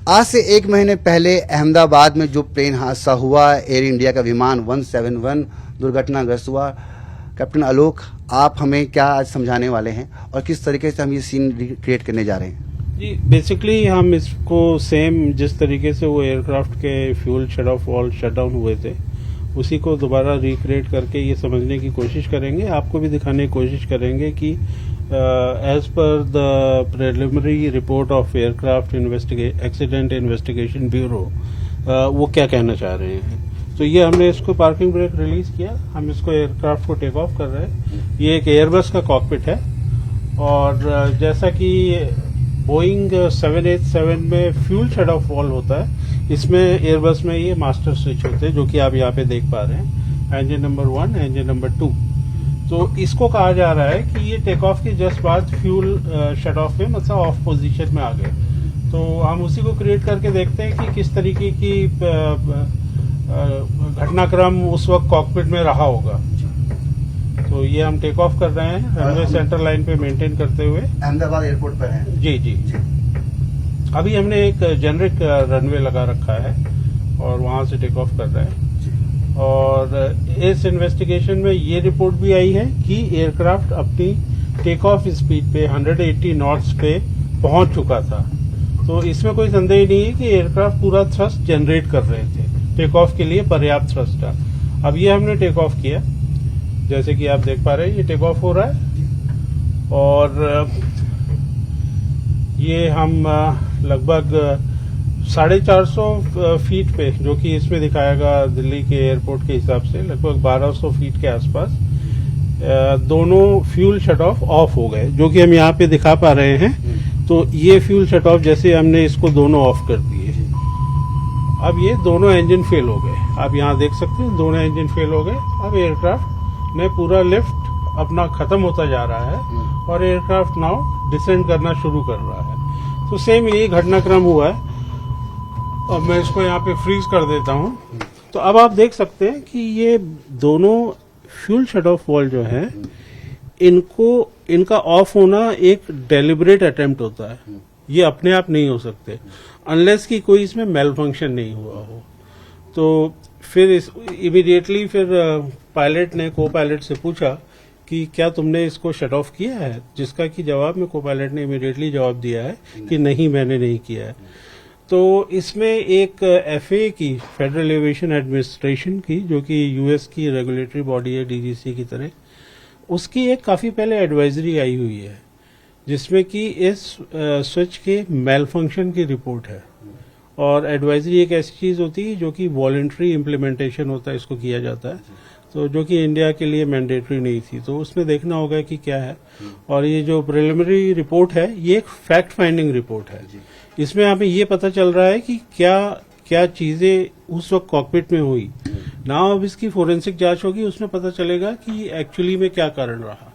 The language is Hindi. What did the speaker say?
आज से 1 महीने पहले अहमदाबाद में जो प्लेन हादसा हुआ, एयर इंडिया का विमान 171 दुर्घटनाग्रस्त हुआ, कैप्टन आलोक, आप हमें क्या आज समझाने वाले हैं और किस तरीके से हम ये सीन क्रिएट करने जा रहे हैं? जी, बेसिकली हम इसको सेम जिस तरीके से वो एयरक्राफ्ट के fuel shut off valve shut down हुए थे, उसी को दोबारा रिक्रिएट करके ये समझने की कोशिश करेंगे। आपको भी दिखाने की कोशिश करेंगे कि एज पर the preliminary report of aircraft accident investigation bureau वो क्या कहना चाह रहे हैं। तो ये हमने इसको पार्किंग ब्रेक रिलीज किया, हम इसको एयरक्राफ्ट को टेक ऑफ कर रहे हैं। ये एक एयरबस का कॉकपिट है और जैसा कि बोइंग 787 में फ्यूल शट ऑफ वाल्व होता है, इसमें एयरबस में ये मास्टर स्विच होते हैं, जो कि आप यहाँ पे देख पा रहे हैं, इंजन नंबर 1, इंजन नंबर 2। तो इसको कहा जा रहा है कि ये टेक ऑफ के जस्ट बाद फ्यूल शट ऑफ में, मतलब ऑफ पोजीशन में आ गए। तो हम उसी को क्रिएट करके देखते हैं कि किस तरीके की घटनाक्रम उस वक्त कॉकपिट में रहा होगा। तो ये हम टेक ऑफ कर रहे हैं रनवे सेंटर लाइन पे मेंटेन करते हुए। अहमदाबाद एयरपोर्ट पर हैं। जी जी। अभी हमने एक जेनरिक रनवे लगा रखा है और वहां से टेक ऑफ कर रहे हैं। और इस इन्वेस्टिगेशन में ये रिपोर्ट भी आई है कि एयरक्राफ्ट अपनी टेक ऑफ स्पीड पे 180 नॉट्स पे पहुंच चुका था। तो इसमें कोई संदेह नहीं है कि एयरक्राफ्ट पूरा थ्रस्ट जनरेट कर रहे थे, टेक ऑफ के लिए पर्याप्त थ्रस्ट था। अब ये हमने टेक ऑफ किया, जैसे कि आप देख पा रहे हैं, ये टेक ऑफ हो रहा है और ये हम लगभग 450 फीट पे, जो कि इसमें दिखाएगा दिल्ली के एयरपोर्ट के हिसाब से लगभग 1200 फीट के आसपास, दोनों फ्यूल शट ऑफ हो गए, जो कि हम यहाँ पे दिखा पा रहे हैं। तो ये फ्यूल शट ऑफ, जैसे हमने इसको दोनों ऑफ कर दिए, अब ये दोनों इंजन फेल हो गए। आप यहाँ देख सकते हैं, दोनों इंजन फेल हो गए। अब एयरक्राफ्ट ने पूरा लिफ्ट अपना खत्म होता जा रहा है और एयरक्राफ्ट नाउ डिसेंड करना शुरू कर रहा है। तो सेम यही घटनाक्रम हुआ है। अब मैं इसको यहाँ पे फ्रीज कर देता हूँ। तो अब आप देख सकते हैं कि ये दोनों फ्यूल शट ऑफ वाल्व जो है, इनका ऑफ होना एक डेलिब्रेट अटेम्प्ट होता है। ये अपने आप नहीं हो सकते अनलेस कि कोई इसमें मेल फंक्शन नहीं हुआ हो। तो फिर इमीडिएटली फिर पायलट ने को पायलट से पूछा कि क्या तुमने इसको शट ऑफ किया है, जिसका कि जवाब में को पायलट ने इमीडिएटली जवाब दिया है कि नहीं, मैंने नहीं किया है। तो इसमें एक एफए की, फेडरल एविएशन एडमिनिस्ट्रेशन की, जो कि यूएस की रेगुलेटरी बॉडी है डीजीसी की तरह, उसकी एक काफी पहले एडवाइजरी आई हुई है, जिसमें कि इस स्विच के मेल फंक्शन की रिपोर्ट है। और एडवाइजरी एक ऐसी चीज होती है जो कि वॉलंटरी इम्प्लीमेंटेशन होता है, इसको किया जाता है, तो जो कि इंडिया के लिए मैंडेटरी नहीं थी। तो उसमें देखना होगा कि क्या है। और ये जो प्रिलिमिनरी रिपोर्ट है, ये एक फैक्ट फाइंडिंग रिपोर्ट है। इसमें हमें ये पता चल रहा है कि क्या चीजें उस वक्त कॉकपिट में हुई। नाउ अब इसकी फोरेंसिक जांच होगी, उसमें पता चलेगा कि एक्चुअली में क्या कारण रहा।